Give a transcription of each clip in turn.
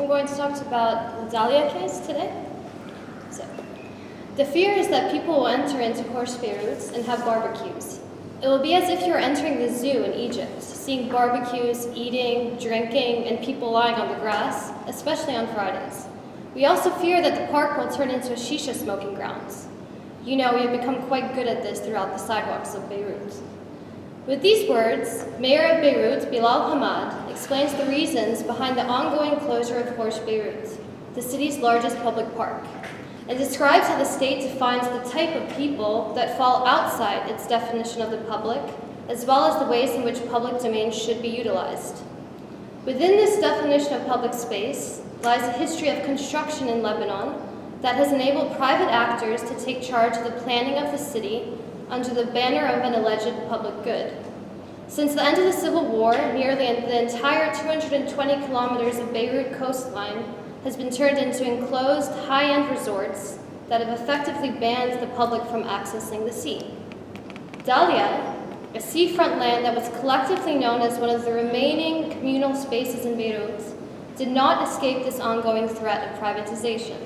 going to talk about the Dalia case today. So, the fear is that people will enter into Horsh Beirut and have barbecues. It will be as if you were entering the zoo in Egypt, seeing barbecues, eating, drinking, and people lying on the grass, especially on Fridays. We also fear that the park will turn into a shisha smoking grounds. You know, we have become quite good at this throughout the sidewalks of Beirut. With these words, Mayor of Beirut, Bilal Hamad, explains the reasons behind the ongoing closure of Horsh Beirut, the city's largest public park, and describes how the state defines the type of people that fall outside its definition of the public, as well as the ways in which public domain should be utilized. Within this definition of public space lies a history of construction in Lebanon that has enabled private actors to take charge of the planning of the city under the banner of an alleged public good. Since the end of the Civil War, nearly the entire 220 kilometers of Beirut coastline has been turned into enclosed, high-end resorts that have effectively banned the public from accessing the sea. Dalia, a seafront land that was collectively known as one of the remaining communal spaces in Beirut, did not escape this ongoing threat of privatization.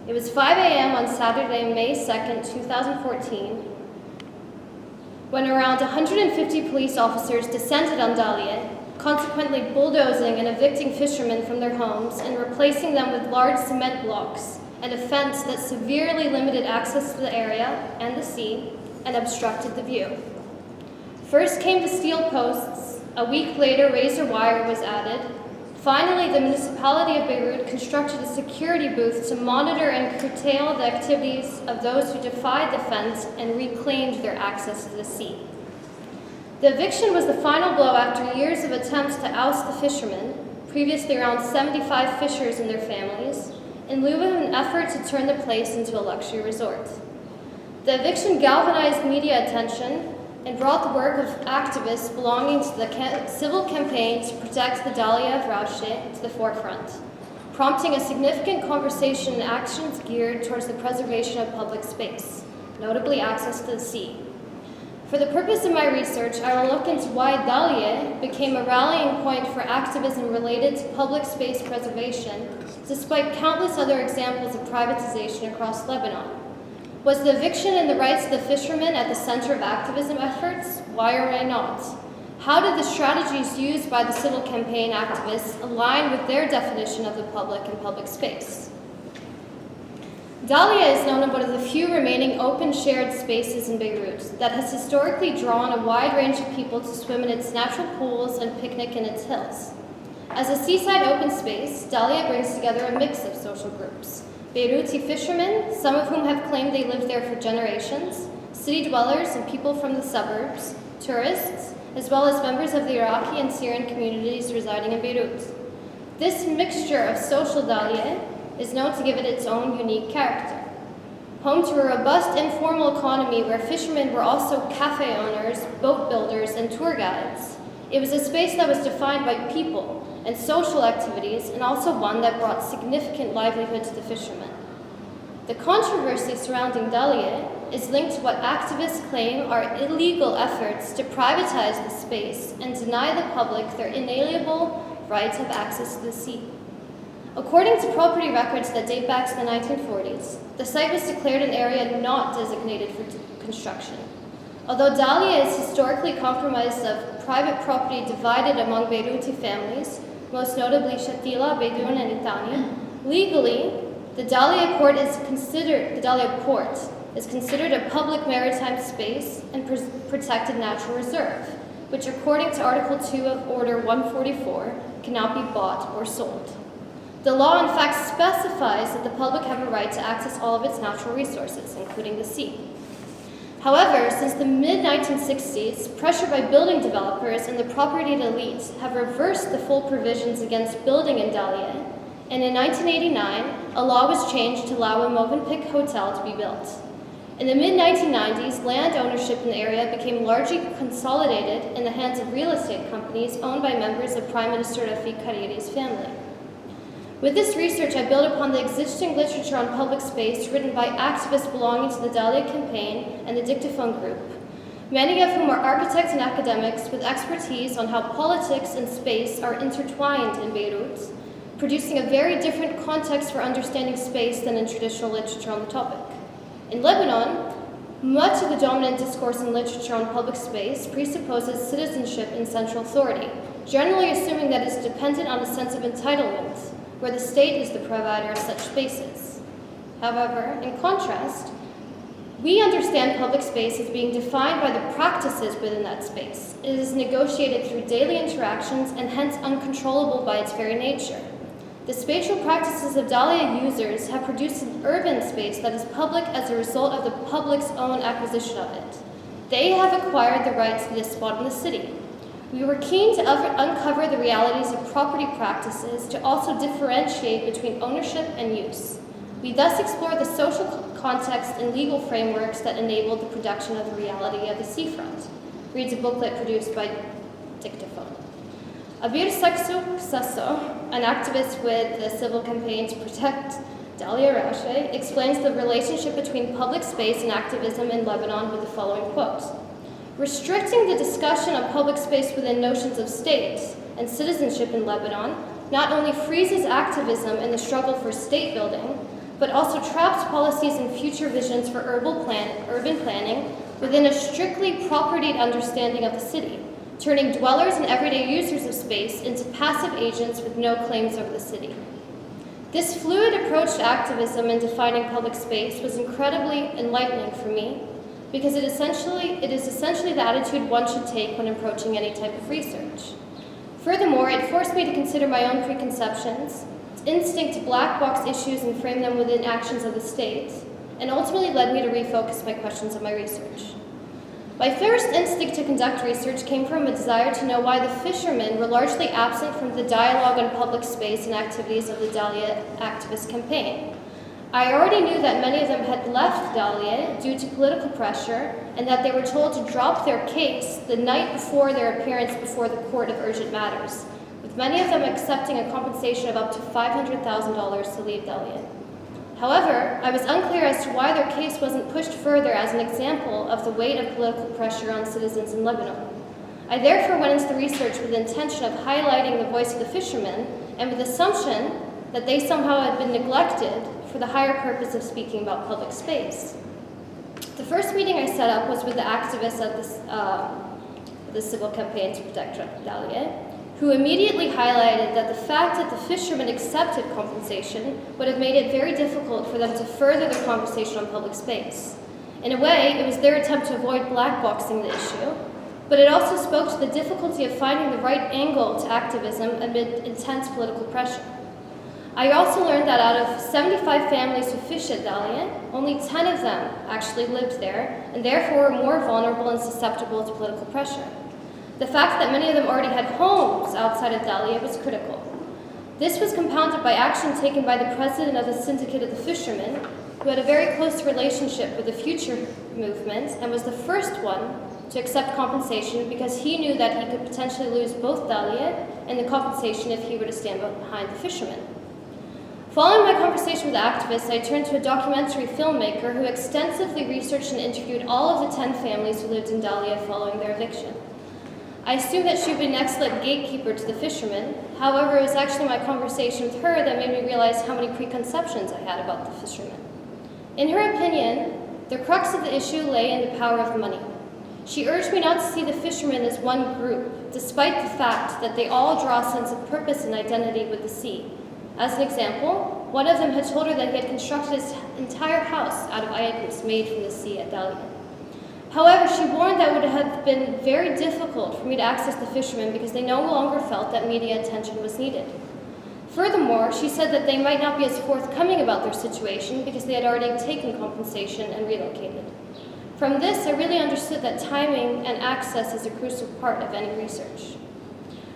It was 5 a.m. on Saturday, May 2nd, 2014, when around 150 police officers descended on Dalia, consequently bulldozing and evicting fishermen from their homes and replacing them with large cement blocks and a fence that severely limited access to the area and the sea and obstructed the view. First came the steel posts. A week later, razor wire was added. Finally, the municipality of Beirut constructed a security booth to monitor and curtail the activities of those who defied the fence and reclaimed their access to the sea. The eviction was the final blow after years of attempts to oust the fishermen, previously around 75 fishers and their families, in lieu of an effort to turn the place into a luxury resort. The eviction galvanized media attention and brought the work of activists belonging to the civil campaign to protect the Dalia of Rauche to the forefront, prompting a significant conversation and actions geared towards the preservation of public space, notably access to the sea. For the purpose of my research, I will look into why Dalia became a rallying point for activism related to public space preservation, despite countless other examples of privatization across Lebanon. Was the eviction and the rights of the fishermen at the center of activism efforts? Why or why not? How did the strategies used by the civil campaign activists align with their definition of the public and public space? Dalia is known as one of the few remaining open shared spaces in Beirut that has historically drawn a wide range of people to swim in its natural pools and picnic in its hills. As a seaside open space, Dalia brings together a mix of social groups. Beiruti fishermen, some of whom have claimed they lived there for generations, city dwellers and people from the suburbs, tourists, as well as members of the Iraqi and Syrian communities residing in Beirut. This mixture of social Dalia is known to give it its own unique character. Home to a robust informal economy where fishermen were also cafe owners, boat builders, and tour guides, it was a space that was defined by people and social activities, and also one that brought significant livelihood to the fishermen. The controversy surrounding Dalia is linked to what activists claim are illegal efforts to privatize the space and deny the public their inalienable right of access to the sea. According to property records that date back to the 1940s, the site was declared an area not designated for construction. Although Dalia is historically comprised of private property divided among Beiruti families, most notably Shatila, Beidoun, and Itani, legally, the Dalia Port is considered a public maritime space and protected natural reserve, which according to Article 2 of Order 144 cannot be bought or sold. The law in fact specifies that the public have a right to access all of its natural resources, including the sea. However, since the mid-1960s, pressure by building developers and the propertied elite have reversed the full provisions against building in Dalia, and in 1989, a law was changed to allow a Movenpick hotel to be built. In the mid-1990s, land ownership in the area became largely consolidated in the hands of real estate companies owned by members of Prime Minister Rafik Hariri's family. With this research, I built upon the existing literature on public space written by activists belonging to the Dalia campaign and the Dictaphone Group, many of whom are architects and academics with expertise on how politics and space are intertwined in Beirut, producing a very different context for understanding space than in traditional literature on the topic. In Lebanon, much of the dominant discourse in literature on public space presupposes citizenship in central authority, generally assuming that it's dependent on a sense of entitlement, where the state is the provider of such spaces. However, in contrast, we understand public space as being defined by the practices within that space. It is negotiated through daily interactions and hence uncontrollable by its very nature. The spatial practices of Dalia users have produced an urban space that is public as a result of the public's own acquisition of it. They have acquired the right to this spot in the city. We were keen to uncover the realities of property practices to also differentiate between ownership and use. We thus explore the social context and legal frameworks that enabled the production of the reality of the seafront. Reads a booklet produced by Dictaphone. Abir Sasso, an activist with the Civil Campaign to Protect Dalia Rache, explains the relationship between public space and activism in Lebanon with the following quote. Restricting the discussion of public space within notions of state and citizenship in Lebanon not only freezes activism in the struggle for state building, but also traps policies and future visions for urban planning within a strictly propertied understanding of the city, turning dwellers and everyday users of space into passive agents with no claims over the city. This fluid approach to activism and defining public space was incredibly enlightening for me, because it is essentially the attitude one should take when approaching any type of research. Furthermore, it forced me to consider my own preconceptions, instinct to black box issues and frame them within actions of the state, and ultimately led me to refocus my questions of my research. My first instinct to conduct research came from a desire to know why the fishermen were largely absent from the dialogue on public space and activities of the Dalia activist campaign. I already knew that many of them had left Dalia due to political pressure and that they were told to drop their case the night before their appearance before the Court of Urgent Matters, with many of them accepting a compensation of up to $500,000 to leave Dalia. However, I was unclear as to why their case wasn't pushed further as an example of the weight of political pressure on citizens in Lebanon. I therefore went into the research with the intention of highlighting the voice of the fishermen and with the assumption that they somehow had been neglected for the higher purpose of speaking about public space. The first meeting I set up was with the activists of the Civil Campaign to Protect Dalia, who immediately highlighted that the fact that the fishermen accepted compensation would have made it very difficult for them to further the conversation on public space. In a way, it was their attempt to avoid blackboxing the issue, but it also spoke to the difficulty of finding the right angle to activism amid intense political pressure. I also learned that out of 75 families who fish at Dalia, only 10 of them actually lived there, and therefore were more vulnerable and susceptible to political pressure. The fact that many of them already had homes outside of Dalia was critical. This was compounded by action taken by the president of the Syndicate of the Fishermen, who had a very close relationship with the Future movement and was the first one to accept compensation because he knew that he could potentially lose both Dalia and the compensation if he were to stand behind the fishermen. Following my conversation with the activists, I turned to a documentary filmmaker who extensively researched and interviewed all of the 10 families who lived in Dalia following their eviction. I assumed that she would be an excellent gatekeeper to the fishermen. However, it was actually my conversation with her that made me realize how many preconceptions I had about the fishermen. In her opinion, the crux of the issue lay in the power of money. She urged me not to see the fishermen as one group, despite the fact that they all draw a sense of purpose and identity with the sea. As an example, one of them had told her that he had constructed his entire house out of items made from the sea at Dalia. However, she warned that it would have been very difficult for me to access the fishermen because they no longer felt that media attention was needed. Furthermore, she said that they might not be as forthcoming about their situation because they had already taken compensation and relocated. From this, I really understood that timing and access is a crucial part of any research.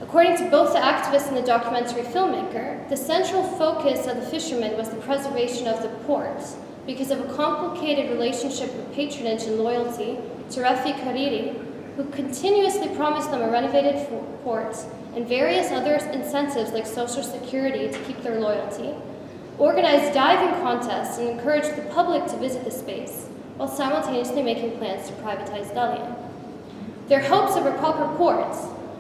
According to both the activist and the documentary filmmaker, the central focus of the fishermen was the preservation of the port because of a complicated relationship with patronage and loyalty to Rafiq Hariri, who continuously promised them a renovated port and various other incentives like social security to keep their loyalty, organized diving contests and encouraged the public to visit the space, while simultaneously making plans to privatize Dalia. Their hopes of a proper port,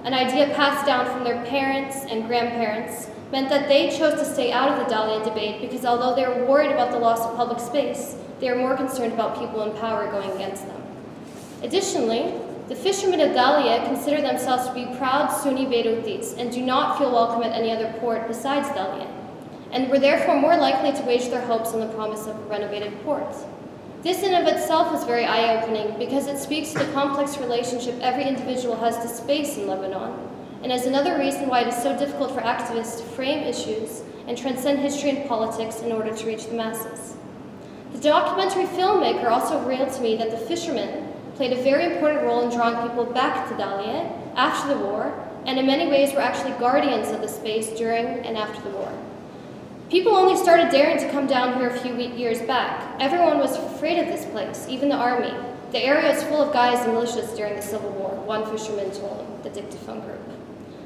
an idea passed down from their parents and grandparents, meant that they chose to stay out of the Dalian debate because although they were worried about the loss of public space, they were more concerned about people in power going against them. Additionally, the fishermen of Dalia consider themselves to be proud Sunni Beirutis and do not feel welcome at any other port besides Dalia, and were therefore more likely to wage their hopes on the promise of a renovated port. This in of itself is very eye-opening because it speaks to the complex relationship every individual has to space in Lebanon, and is another reason why it is so difficult for activists to frame issues and transcend history and politics in order to reach the masses. The documentary filmmaker also revealed to me that the fishermen played a very important role in drawing people back to Dalia after the war, and in many ways were actually guardians of the space during and after the war. People only started daring to come down here a few years back. Everyone was afraid of this place, even the army. The area is full of guys and militias during the Civil War, one fisherman told the Dictaphone Group.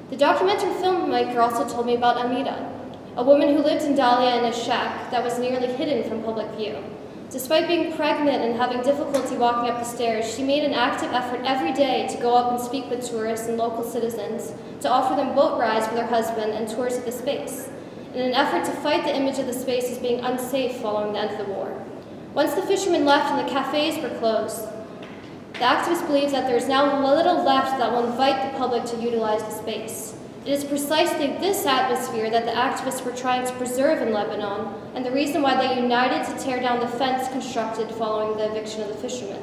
The documentary filmmaker also told me about Amira, a woman who lived in Dalia in a shack that was nearly hidden from public view. Despite being pregnant and having difficulty walking up the stairs, she made an active effort every day to go up and speak with tourists and local citizens, to offer them boat rides with her husband and tours of the space, in an effort to fight the image of the space as being unsafe following the end of the war. Once the fishermen left and the cafes were closed, the activist believes that there is now little left that will invite the public to utilize the space. It is precisely this atmosphere that the activists were trying to preserve in Lebanon, and the reason why they united to tear down the fence constructed following the eviction of the fishermen.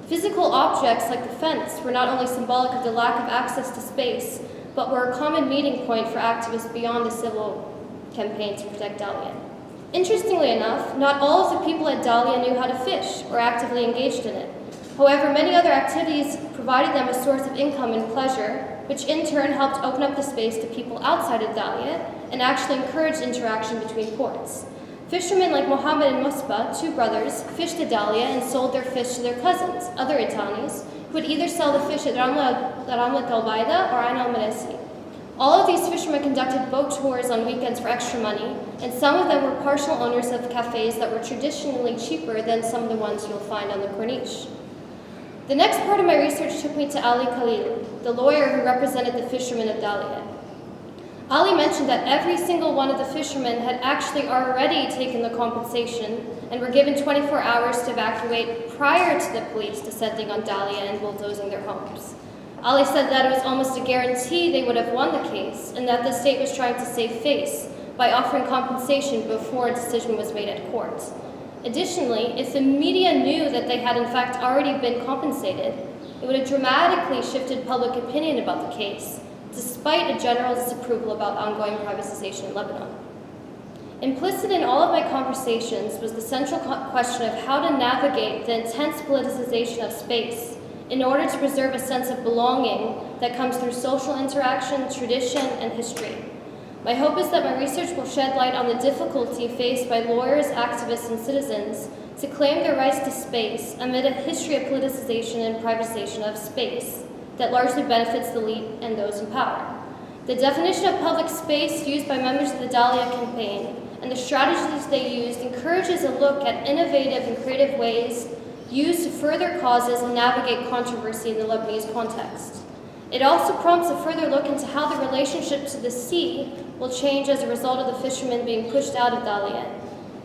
Physical objects like the fence were not only symbolic of the lack of access to space, but were a common meeting point for activists beyond the civil campaign to protect Dalia. Interestingly enough, not all of the people at Dalia knew how to fish or actively engaged in it. However, many other activities provided them a source of income and pleasure, which in turn helped open up the space to people outside of Dalia and actually encouraged interaction between ports. Fishermen like Mohammed and Musba, two brothers, fished at Dalia and sold their fish to their cousins, other Itanis, who would either sell the fish at Ramla Al Baida or Ain Al Maresi. All of these fishermen conducted boat tours on weekends for extra money, and some of them were partial owners of cafes that were traditionally cheaper than some of the ones you'll find on the Corniche. The next part of my research took me to Ali Khalil, the lawyer who represented the fishermen of Dalia. Ali mentioned that every single one of the fishermen had actually already taken the compensation and were given 24 hours to evacuate prior to the police descending on Dalia and bulldozing their homes. Ali said that it was almost a guarantee they would have won the case, and that the state was trying to save face by offering compensation before a decision was made at court. Additionally, if the media knew that they had in fact already been compensated, it would have dramatically shifted public opinion about the case, despite a general disapproval about ongoing privatization in Lebanon. Implicit in all of my conversations was the central question of how to navigate the intense politicization of space in order to preserve a sense of belonging that comes through social interaction, tradition, and history. My hope is that my research will shed light on the difficulty faced by lawyers, activists, and citizens to claim their rights to space amid a history of politicization and privatization of space that largely benefits the elite and those in power. The definition of public space used by members of the Dalia campaign and the strategies they used encourages a look at innovative and creative ways used to further causes and navigate controversy in the Lebanese context. It also prompts a further look into how the relationship to the sea will change as a result of the fishermen being pushed out of Dalia.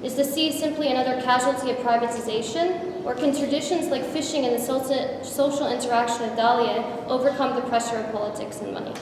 Is the sea simply another casualty of privatization, or can traditions like fishing and the social interaction of Dalia overcome the pressure of politics and money?